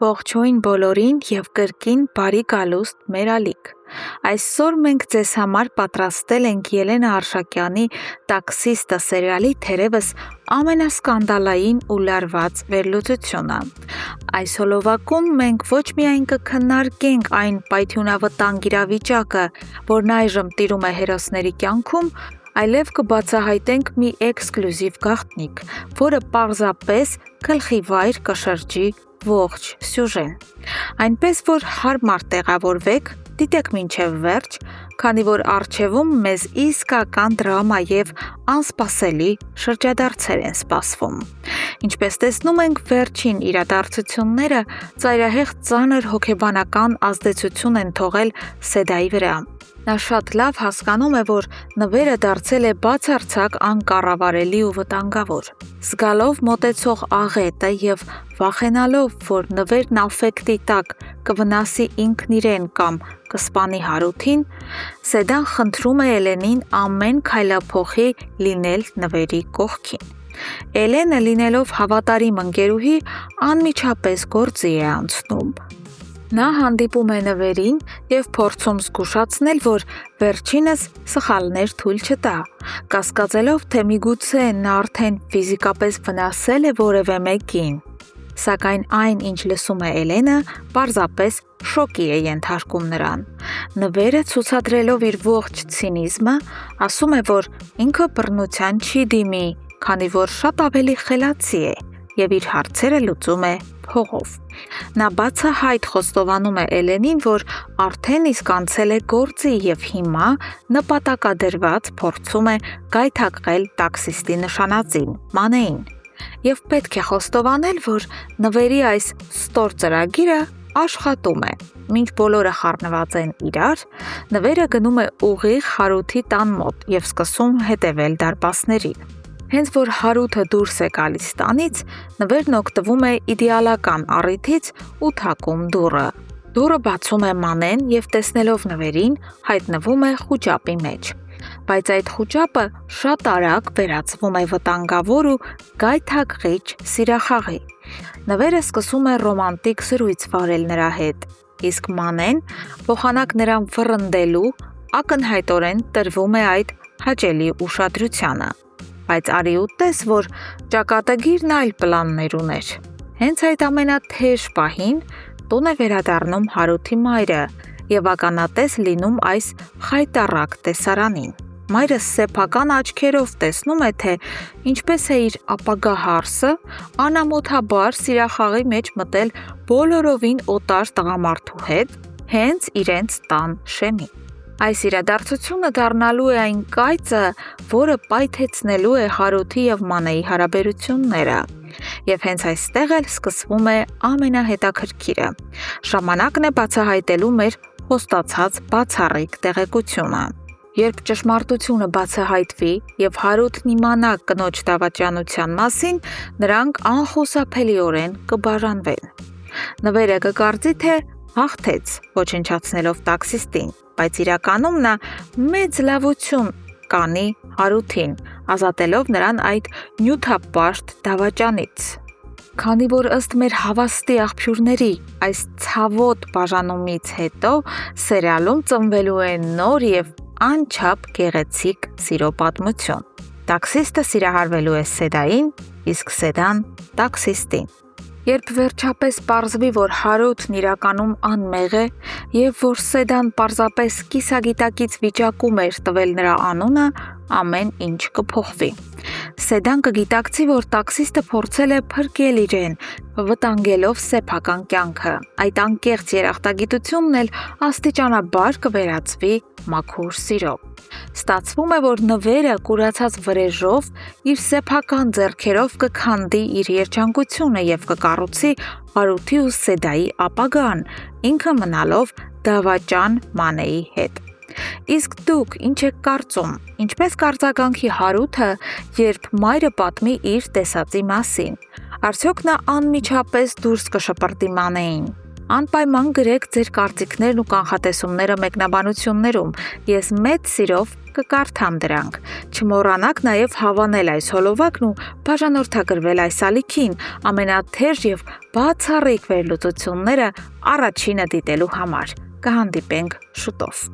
Ողջույն բոլորին և կրկին բարի գալուստ մեր ալիք։ Այսօր մենք ձեզ համար պատրաստել ենք Ելենա Արշակյանի «Տաքսիստը» սերիալի թերևս ամենասկանդալային ու լարված վերլուծությունը։ Այս հոլովակում մենք ոչ միայն կքննարկենք այն պայթյունավտանգ իրավիճակը, որն այժմ տիրում է հերոսների կյանքում, այլև կբացահայտենք մի էքսկլյուզիվ գաղտնիք, որը պարզապես գլխի վայր կշրջի ողջ սյուժեն։ Այնպես որ հարմար տեղավորվեք, դիտեք մինչև վերջ, քանի որ առջևում մեզ իսկական դրամա և անսպասելի շրջադարձեր են սպասվում։ Ինչպես տեսնում ենք, վերջին իրադարձությունները ծայրահեղ ծանր հոգեբանական ազդեցություն են թողել Սեդայի վրա։ Նա շատ լավ հասկանում է, որ նվերը դարձել է բացարձակ անկառավարելի ու վտանգավոր։ Զգալով մոտեցող աղետը և վախենալով, որ նվերն աֆեկտի տակ կվնասի ինքն իրեն կամ կսպանի Հարութին, Սեդան խնդրում է Էլենին ամեն քայլափոխի լինել նվերի կողքին։ Էլենը, լինելով հավատարիմ ընկերուհի, անմիջապես գործի է անցնում։ Նա հանդիպում է նվերին և փորձում զգուշացնել, որ վերջինս սխալներ թույլ չտա, կասկածելով, թե միգուցե նա արդեն ֆիզիկապես վնասել է որևէ մեկին։ Սակայն այն, ինչ լսում է Էլենը, պարզապես շոկի է ենթարկում նրան։ Նվերը, ցուցադրելով իր ողջ ցինիզմը, ասում է, որ ինքը բռնության չի դիմի, քանի որ շատ ավելի խելացի է և իր հարցերը լուծում է փողով։ Նա բացահայտ խոստովանում է Էլենին, որ արդեն իսկ անցել է գործի և հիմա նպատակադրված փորձում է գայթակղել տաքսիստի նշանածին՝ Մանեին։ Եվ պետք է խոստովանել, որ նվերի այս ստոր ծրագիրը աշխատում է։ Մինչ բոլորը խառնված են իրար, նվերը գնում է ուղիղ Հարութի տան մոտ և սկսում հետևել դարպասներին։ Հենց որ Հարութը դուրս է գալիս տանից, նվերն օգտվում է իդեալական առիթից ու թակում դուռը։ Դուռը բացում է Մանեն և տեսնելով նվերին, հայտնվում է խուճապի մեջ։ Բայց այդ խուճապը շատ արագ վերածվում է վտանգավոր ու գայթակղիչ սիրախաղի։ Նվերը սկսում է ռոմանտիկ զրույց վարել նրա հետ, իսկ Մանեն, փոխանակ նրան վռնդելու, ակնհայտորեն տրվում է այդ հաճելի ուշադրությանը։ Բայց արի ու տես, որ ճակատագիրն այլ պլաններ ուներ։ Հենց այդ ամենաթեժ պահին տուն է վերադառնում Հարութի մայրը և ականատես լինում այս խայտառակ տեսարանին։ Մայրը սեփական աչքերով տեսնում է, թե ինչպես է իր ապագա հարսը անամոթաբար սիրախաղի մեջ մտել բոլորովին օտար տղամարդու հետ հենց իրենց տան շեմին։ Այս իրադարձությունը դառնալու է այն կայծը, որը պայթեցնելու է Հարութի և Մանեի հարաբերությունները։ Եվ հենց այստեղ էլ սկսվում է ամենահետաքրքիրը։ Ժամանակն է բացահայտելու մեր խոստացած բացառիկ տեղեկությունը։ Երբ ճշմարտությունը բացահայտվի և Հարութն իմանա կնոջ դավաճանության մասին, նրանք անխուսափելիորեն կբաժանվեն։ Նվերը կկարծի, թե հաղթեց, ոչնչացնելով տաքսիստին, բայց իրականում նա մեծ լավություն կանի Հարութին, ազատելով նրան այդ նյութապաշտ դավաճանից։ Քանի որ ըստ մեր հավաստի աղբյուրների, այս ցավոտ բաժանումից հետո սերիալում ծնվելու է նոր և անչափ գեղեցիկ սիրո պատմություն։ Տաքսիստը սիրահարվելու է Սեդային, իսկ Սեդան՝ տաքսիստին։ Երբ վերջապես պարզվի, որ Հարութն իրականում անմեղ է և որ Սեդան պարզապես կիսագիտակից վիճակում էր տվել նրա անունը, ամեն ինչ կփոխվի։ Սեդան կգիտակցի, որ տաքսիստը փորձել է փրկել իրեն, վտանգելով սեփական կյանքը։ Այդ անկեղծ երախտագիտությունն էլ աստիճանաբար կվերածվի մաքուր սիրո։ Ստացվում է, որ նվերը կուրացած վրեժով իր սեփական ձեռքերով կքանդի իր երջանկությունը և կկառուցի Հարութի ու Սեդայի ապագան, ինքը մնալով դավաճան Մանեի հետ։ Իսկ դուք ինչ եք կարծում, ինչպես կարձագանքի Հարութը, երբ մայրը պատմի իր տեսածի մասին։ Արդյոք նա անմիջապես դուրս կշպրտի Մանեին։ Անպայման գրեք ձեր կարծիքներն ու կանխատեսումները մեկնաբանություններում, ես մեծ սիրով կկարդամ դրանք։ Չմոռանաք նաև հավանել այս հոլովակն ու բաժանորդագրվել այս ալիքին ամենաթեժ եւ բացառիկ վերլուծությունները առաջինը դիտելու համար։ Կհանդիպենք շուտով։